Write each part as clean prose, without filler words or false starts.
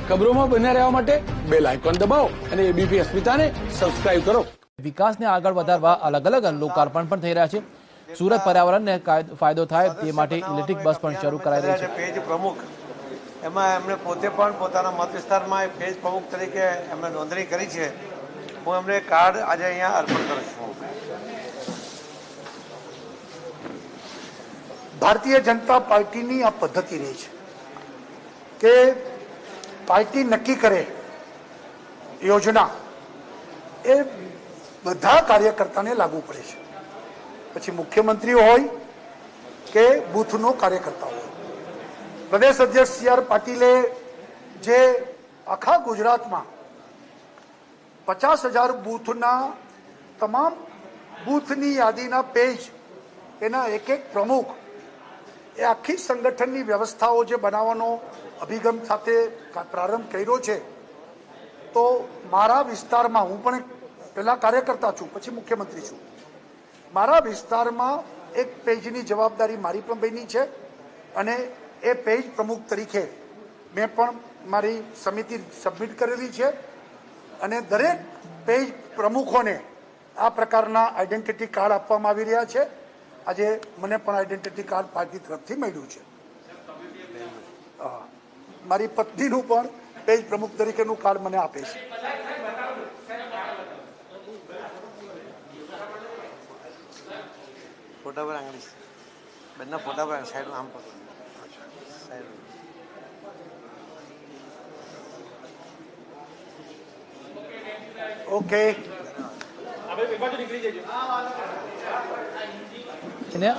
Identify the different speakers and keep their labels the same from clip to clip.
Speaker 1: ખબરોમાં બન્યા રહેવા માટે બેલ આઇકોન દબાવો અને એબીપી અસ્મિતાને સબસ્ક્રાઇબ કરો।
Speaker 2: વિકાસને આગળ વધારવા અલગ અલગ લોકાર્પણ પણ થઈ રહ્યા છે। સુરત પર્યાવરણને ફાયદો થાય તે માટે ઇલેક્ટ્રિક બસ પણ શરૂ કરાઈ રહી છે।
Speaker 3: પેજ પ્રમુખ એમાં એમણે પોતે પણ પોતાના મત વિસ્તારમાં પેજ પ્રમુખ તરીકે એમણે નોંધણી કરી છે। હું એમને કાર્ડ આજે અહીંયા અર્પણ કરું છું।
Speaker 4: ભારતીય જનતા પાર્ટીની આ પદ્ધતિ રહી છે કે પાર્ટી નક્કી કરે યોજના એ બધા કાર્યકર્તાને લાગુ પડે છે, પછી મુખ્યમંત્રી હોય કે બૂથનો કાર્યકર્તા હોય। પ્રદેશ અધ્યક્ષ સી.આર. પાટીલે જે આખા ગુજરાતમાં 50,000 બૂથના તમામ બૂથની યાદીના પેજ એના એક પ્રમુખ એ આખી સંગઠનની વ્યવસ્થાઓ જે બનાવવાનો અભિગમ સાથે પ્રારંભ કર્યો છે, તો મારા વિસ્તારમાં હું પણ પહેલા કાર્યકર્તા છું, પછી મુખ્યમંત્રી છું। મારા વિસ્તારમાં એક પેજની જવાબદારી મારી પણ બની છે અને એ પેજ પ્રમુખ તરીકે મેં પણ મારી સમિતિ સબમિટ કરેલી છે અને દરેક પેજ પ્રમુખોને આ પ્રકારના આઈડેન્ટિટી કાર્ડ આપવામાં આવી રહ્યા છે। આજે મને પણ આઈડેન્ટિટી કાર્ડ પાર્ટી તરફથી મળ્યું છે। મારી પત્નીનું પણ પેજ પ્રમુખ તરીકેનું કાર્ડ મને આપે છે।
Speaker 3: ફોટા પર આંગળી બંને ફોટા પર સાઈડ આમ પકડો સાઈડ
Speaker 4: ઓકે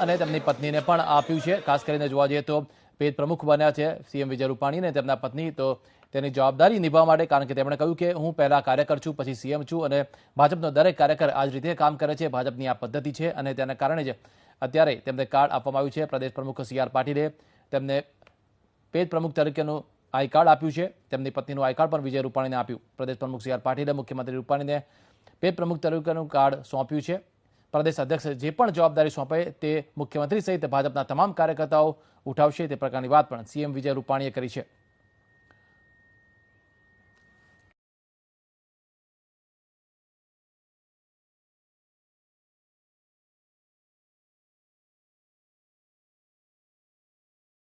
Speaker 2: અને તેમની પત્નીને પણ આપ્યું છે। ખાસ કરીને જોવા જઈએ તો પેજ પ્રમુખ બન્યા છે સીએમ વિજય રૂપાણી અને તેમના પત્ની, તો તેની જવાબદારી નિભાવવા માટે, કારણ કે તેમણે કહ્યું કે હું પહેલા કાર્યકર છું, પછી સીએમ છું અને ભાજપનો દરેક કાર્યકર આ જ રીતે કામ કરે છે। ભાજપની આ પદ્ધતિ છે અને તેના કારણે જ અત્યારે તેમને કાર્ડ આપવામાં આવ્યું છે। પ્રદેશ પ્રમુખ સી.આર. પાટીલે તેમને પેજ પ્રમુખ તરીકેનું આઈ કાર્ડ આપ્યું છે, તેમની પત્નીનું આઈ કાર્ડ પણ વિજય રૂપાણીને આપ્યું। પ્રદેશ પ્રમુખ સી.આર. પાટીલે મુખ્યમંત્રી રૂપાણીને પેજ પ્રમુખ તરીકેનું કાર્ડ સોંપ્યું છે। પ્રદેશ અધ્યક્ષ જે પણ જવાબદારી સોંપે તે મુખ્યમંત્રી સહિત ભાજપના તમામ કાર્યકર્તાઓ ઉઠાવશે, તે પ્રકારની વાત પણ સીએમ વિજય રૂપાણીએ કરી છે।